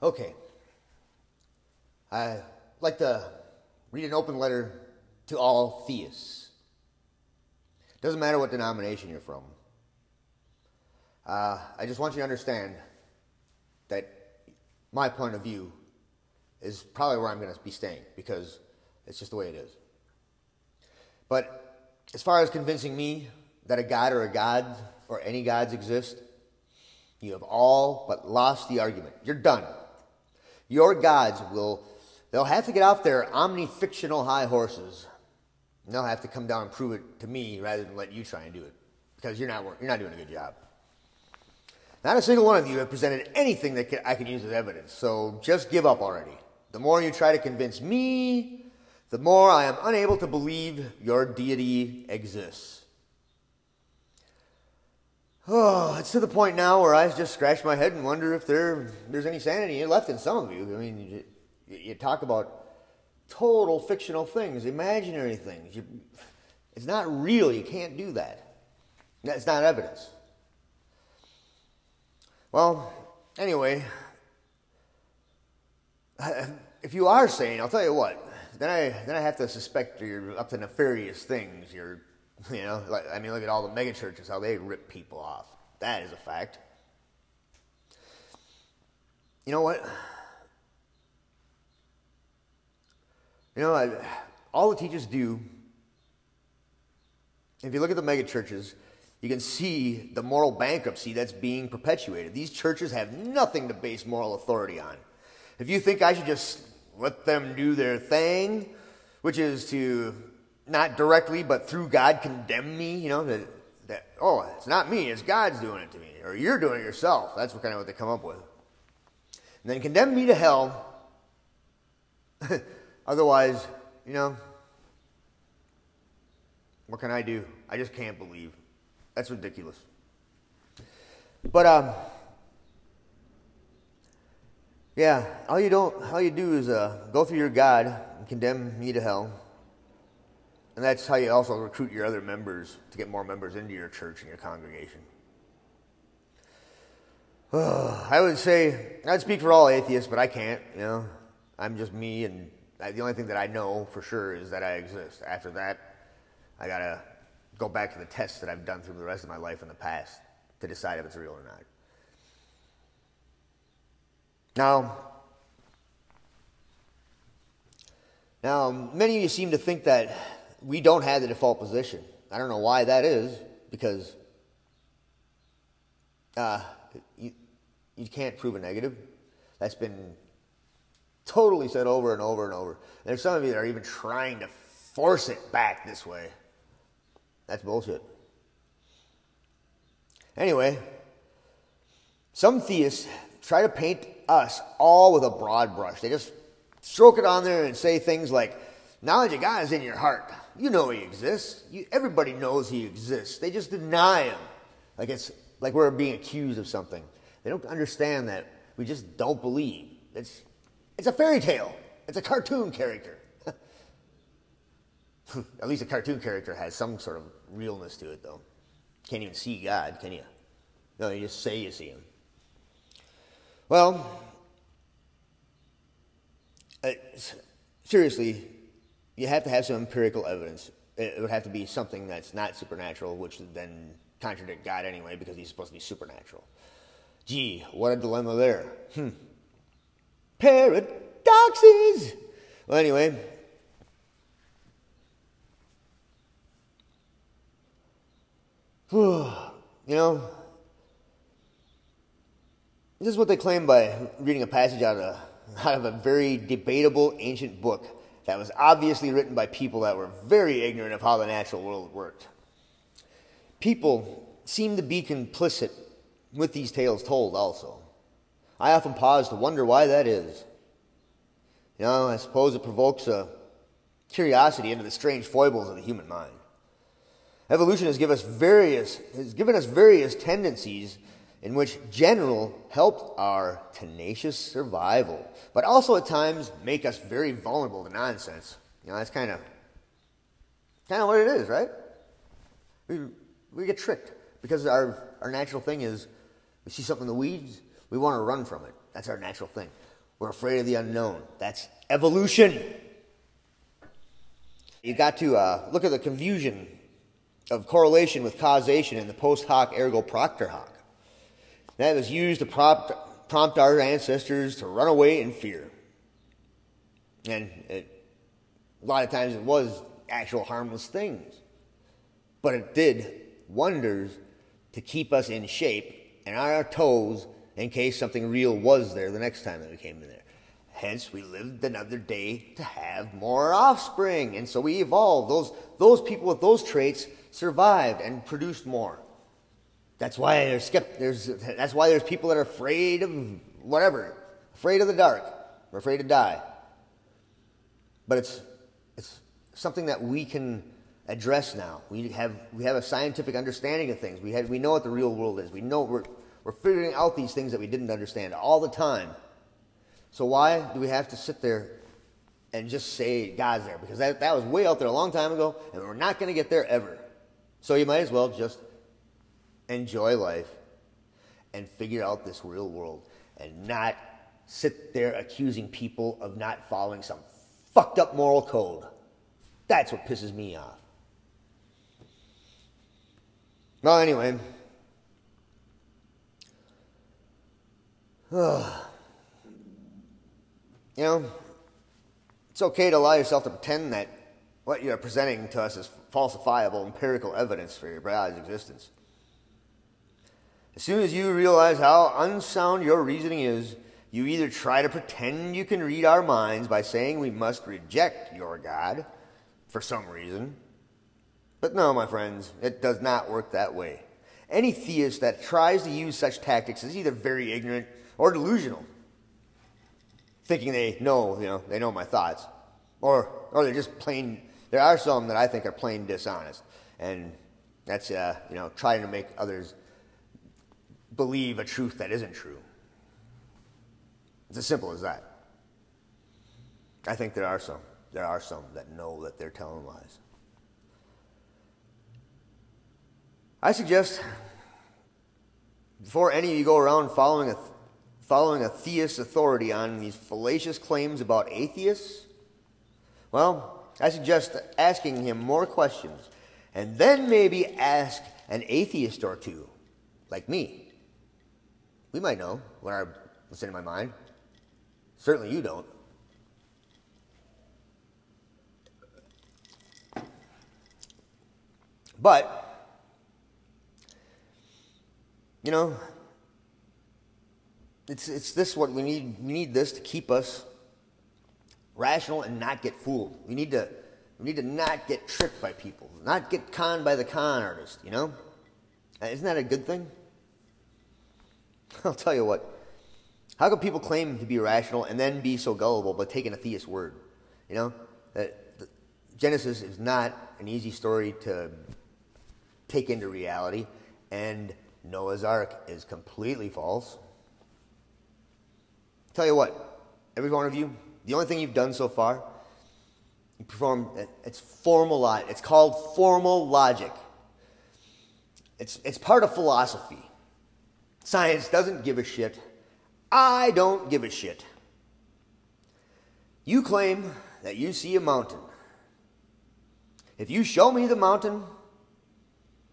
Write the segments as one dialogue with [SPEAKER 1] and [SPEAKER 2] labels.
[SPEAKER 1] Okay. I'd like to read an open letter to all theists. Doesn't matter what denomination you're from. I just want you to understand that my point of view is probably where I'm going to be staying, because it's just the way it is. But as far as convincing me that a God or a God or any gods exist, you have all but lost the argument. You're done. Your gods they'll have to get off their omni-fictional high horses. And they'll have to come down and prove it to me rather than let you try and do it, because you're not doing a good job. Not a single one of you have presented anything that I can use as evidence, so just give up already. The more you try to convince me, the more I am unable to believe your deity exists. Oh, it's to the point now where I just scratch my head and wonder if there's any sanity left in some of you. I mean, you talk about total fictional things, imaginary things. It's not real. You can't do that. It's not evidence. Well, anyway, if you are sane, I'll tell you what. Then I have to suspect you're up to nefarious things. Look at all the mega churches, how they rip people off. That is a fact. You know what? All the teachers do, if you look at the mega churches, you can see the moral bankruptcy that's being perpetuated. These churches have nothing to base moral authority on. If you think I should just let them do their thing, which is to not directly but through God condemn me, it's not me, it's God's doing it to me, or you're doing it yourself. That's what they come up with. And then condemn me to hell. Otherwise, what can I do? I just can't believe. That's ridiculous. But all you do is go through your God and condemn me to hell. And that's how you also recruit your other members to get more members into your church and your congregation. I'd speak for all atheists, but I can't, I'm just me, and the only thing that I know for sure is that I exist. After that, I gotta go back to the tests that I've done through the rest of my life in the past to decide if it's real or not. Now, many of you seem to think that we don't have the default position. I don't know why that is, because you can't prove a negative. That's been totally said over and over and over. And there's some of you that are even trying to force it back this way. That's bullshit. Anyway, some theists try to paint us all with a broad brush. They just stroke it on there and say things like, knowledge of God is in your heart. You know he exists. Everybody knows he exists. They just deny him. It's like we're being accused of something. They don't understand that we just don't believe. It's a fairy tale. It's a cartoon character. At least a cartoon character has some sort of realness to it, though. Can't even see God, can you? No, you just say you see him. Well, seriously, you have to have some empirical evidence. It would have to be something that's not supernatural, which would then contradict God anyway, because he's supposed to be supernatural. Gee, what a dilemma there. Paradoxes! Well, anyway, this is what they claim by reading a passage out of a very debatable ancient book that was obviously written by people that were very ignorant of how the natural world worked. People seem to be complicit with these tales told also. I often pause to wonder why that is. I suppose it provokes a curiosity into the strange foibles of the human mind. Evolution has given us various tendencies in which general helped our tenacious survival, but also at times make us very vulnerable to nonsense. That's kind of what it is, right? We get tricked because our natural thing is we see something in the weeds, we want to run from it. That's our natural thing. We're afraid of the unknown. That's evolution. You got to look at the confusion of correlation with causation in the post hoc ergo propter hoc. That was used to prompt our ancestors to run away in fear. And a lot of times it was actual harmless things. But it did wonders to keep us in shape and on our toes in case something real was there the next time that we came in there. Hence, we lived another day to have more offspring. And so we evolved. Those people with those traits survived and produced more. That's why that's why there's people that are afraid of whatever, afraid of the dark, or afraid to die. But it's something that we can address now. We have a scientific understanding of things. We know what the real world is. We know we're figuring out these things that we didn't understand all the time. So why do we have to sit there and just say God's there? Because that was way out there a long time ago, and we're not going to get there ever. So you might as well just enjoy life and figure out this real world and not sit there accusing people of not following some fucked up moral code. That's what pisses me off. Well, anyway. You know, it's okay to allow yourself to pretend that what you're presenting to us is falsifiable empirical evidence for your body's existence. As soon as you realize how unsound your reasoning is, you either try to pretend you can read our minds by saying we must reject your God for some reason. But no, my friends, it does not work that way. Any theist that tries to use such tactics is either very ignorant or delusional, thinking they know my thoughts, or they're just plain. There are some that I think are plain dishonest, and that's trying to make others believe a truth that isn't true. It's as simple as that. I think there are some that know that they're telling lies. I suggest before any of you go around following a theist authority on these fallacious claims about atheists, well, I suggest asking him more questions, and then maybe ask an atheist or two, like me. We might know what's in my mind. Certainly you don't. But, it's this what we need. We need this to keep us rational and not get fooled. We need to not get tricked by people, not get conned by the con artist, Isn't that a good thing? I'll tell you what. How can people claim to be rational and then be so gullible but take an atheist word? Genesis is not an easy story to take into reality, and Noah's Ark is completely false. Tell you what, every one of you, the only thing you've done so far, you perform, it's formal logic. It's called formal logic. It's part of philosophy. Science doesn't give a shit. I don't give a shit. You claim that you see a mountain. If you show me the mountain,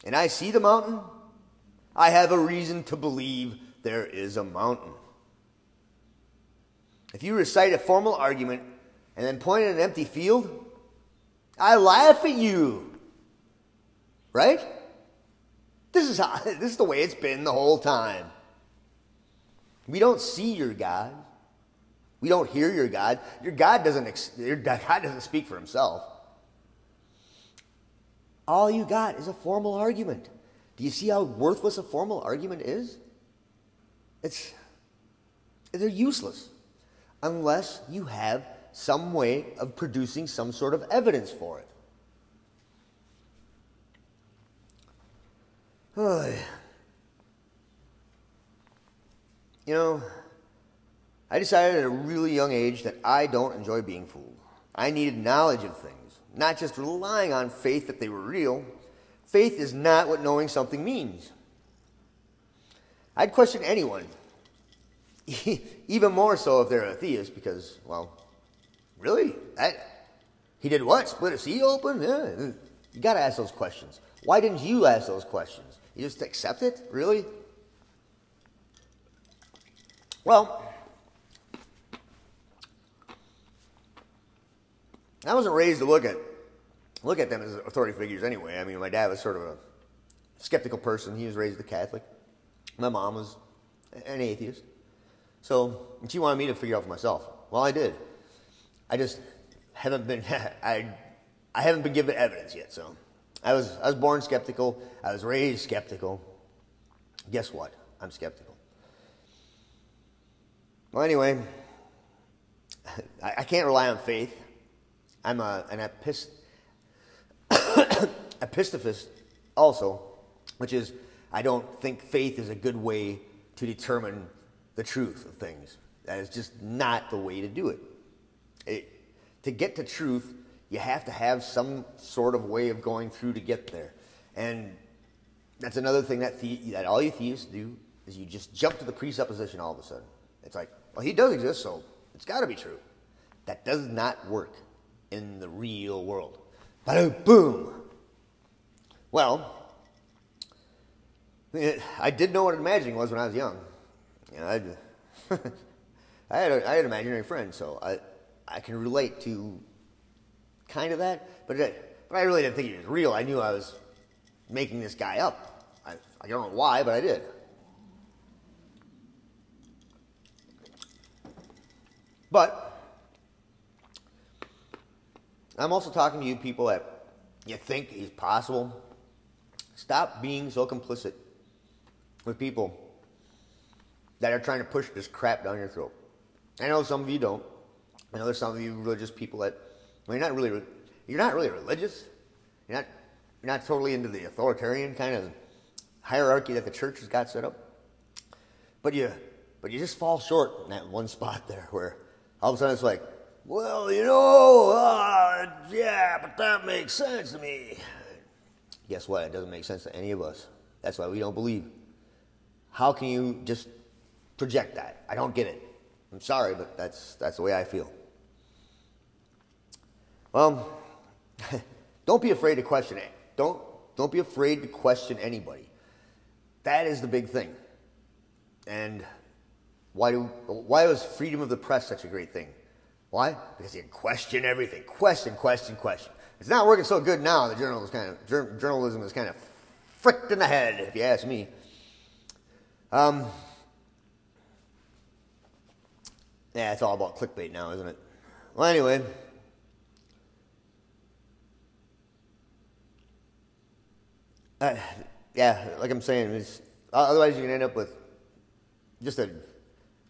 [SPEAKER 1] and I see the mountain, I have a reason to believe there is a mountain. If you recite a formal argument and then point at an empty field, I laugh at you. Right? This is the way it's been the whole time. We don't see your God. We don't hear your God. Your God doesn't speak for himself. All you got is a formal argument. Do you see how worthless a formal argument is? They're useless unless you have some way of producing some sort of evidence for it. I decided at a really young age that I don't enjoy being fooled. I needed knowledge of things, not just relying on faith that they were real. Faith is not what knowing something means. I'd question anyone Even more so if they're a theist, because, well, really? He did what? Split a sea open? Yeah. You got to ask those questions. Why didn't you ask those questions? You just accept it? Really? Well, I wasn't raised to look at them as authority figures anyway. I mean, my dad was sort of a skeptical person. He was raised a Catholic. My mom was an atheist. So she wanted me to figure out for myself. Well, I did. I just haven't been I haven't been given evidence yet. So I was born skeptical. I was raised skeptical. Guess what? I'm skeptical. Well, anyway, I can't rely on faith. I'm an epistifist also, which is I don't think faith is a good way to determine the truth of things. That is just not the way to do it. To get to truth, you have to have some sort of way of going through to get there. And that's another thing that all you theists do, is you just jump to the presupposition all of a sudden. It's like, well, he does exist, so it's got to be true. That does not work in the real world. Boom. Well, I did know what imagining was when I was young. You know, I had an imaginary friend, so I can relate to kind of that. But I really didn't think he was real. I knew I was making this guy up. I don't know why, but I did. But I'm also talking to you people that you think he's possible. Stop being so complicit with people that are trying to push this crap down your throat. I know some of you don't. I know there's some of you religious people that, well, you're not really religious. You're not totally into the authoritarian kind of hierarchy that the church has got set up. But you just fall short in that one spot there where all of a sudden it's like, well, yeah, but that makes sense to me. Guess what? It doesn't make sense to any of us. That's why we don't believe. How can you just project that? I don't get it. I'm sorry, but that's the way I feel. Well, don't be afraid to question it. Don't be afraid to question anybody. That is the big thing. And why was freedom of the press such a great thing? Why? Because you can question everything. Question. It's not working so good now. The journalism is kind of fricked in the head, if you ask me. Yeah, it's all about clickbait now, isn't it? Well, anyway. Yeah, like I'm saying, otherwise you're going to end up with just a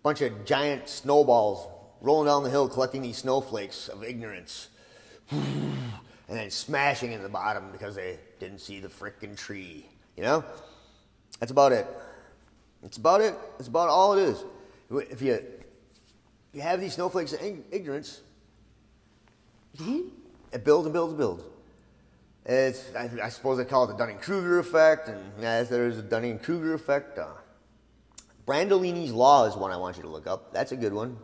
[SPEAKER 1] bunch of giant snowballs rolling down the hill collecting these snowflakes of ignorance and then smashing in the bottom because they didn't see the frickin' tree. You know? That's about it. It's about it. It's about all it is. If you have these snowflakes of ignorance, it builds and builds and builds. I suppose they call it the Dunning-Kruger effect, and yes, there's a Dunning-Kruger effect. Brandolini's Law is one I want you to look up. That's a good one.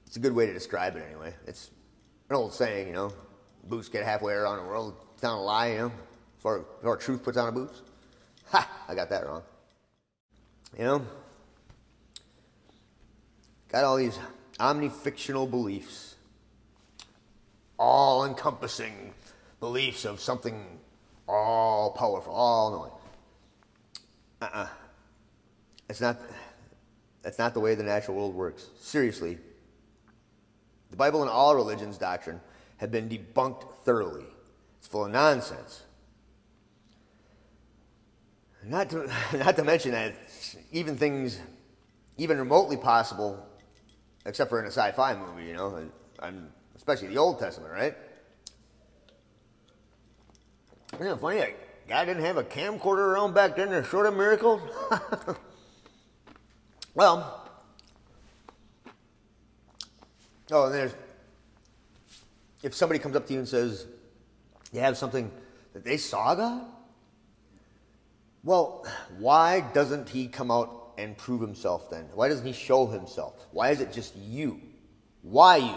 [SPEAKER 1] It's a good way to describe it anyway. It's an old saying, you know, boots get halfway around the world. It's not a lie, you know, before truth puts on a boots. Ha! I got that wrong. You know, got all these omnifictional beliefs, all-encompassing beliefs of something all-powerful, all-knowing. That's not the way the natural world works. Seriously. The Bible and all religions' doctrine have been debunked thoroughly. It's full of nonsense. Not to mention that even things even remotely possible, except for in a sci-fi movie, you know, and especially the Old Testament, right? Isn't it funny that God didn't have a camcorder around back then to show them miracles? Well, and there's, if somebody comes up to you and says, you have something that they saw God? Well, why doesn't he come out and prove himself then? Why doesn't he show himself? Why is it just you? Why you?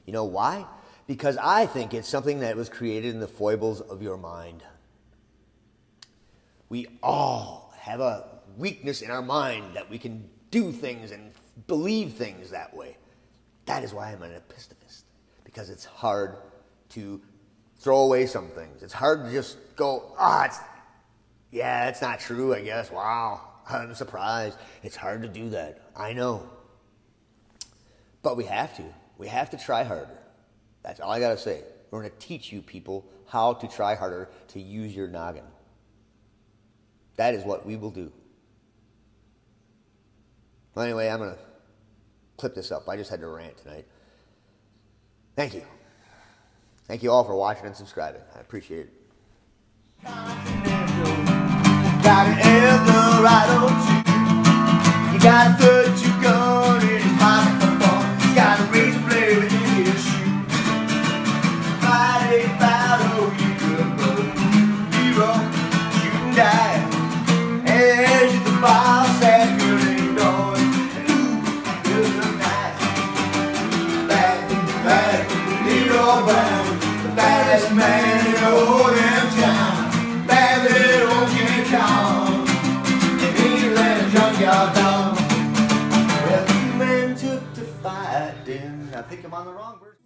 [SPEAKER 1] You know why? Because I think it's something that was created in the foibles of your mind. We all have a weakness in our mind that we can do things and believe things that way. That is why I'm an epistevist, because it's hard to throw away some things. It's hard to just go, it's not true, I guess. Wow, I'm surprised. It's hard to do that. I know. But we have to. We have to try harder. That's all I got to say. We're going to teach you people how to try harder to use your noggin. That is what we will do. Well, anyway, I'm going to clip this up. I just had to rant tonight. Thank you. Thank you all for watching and subscribing. I appreciate it. Got an Eldorado too. You got a 32 gun in his pocket. He's got a razor blade in his shoe. Friday battle, you hero, shooting dive. Edge of the boss, that girl ain't going. And ooh, good night. Back, hero bound. The baddest man in old damn town. Bad little King Kong. He let a junkyard down. Well, 2 men took to fighting. I think I'm on the wrong verse.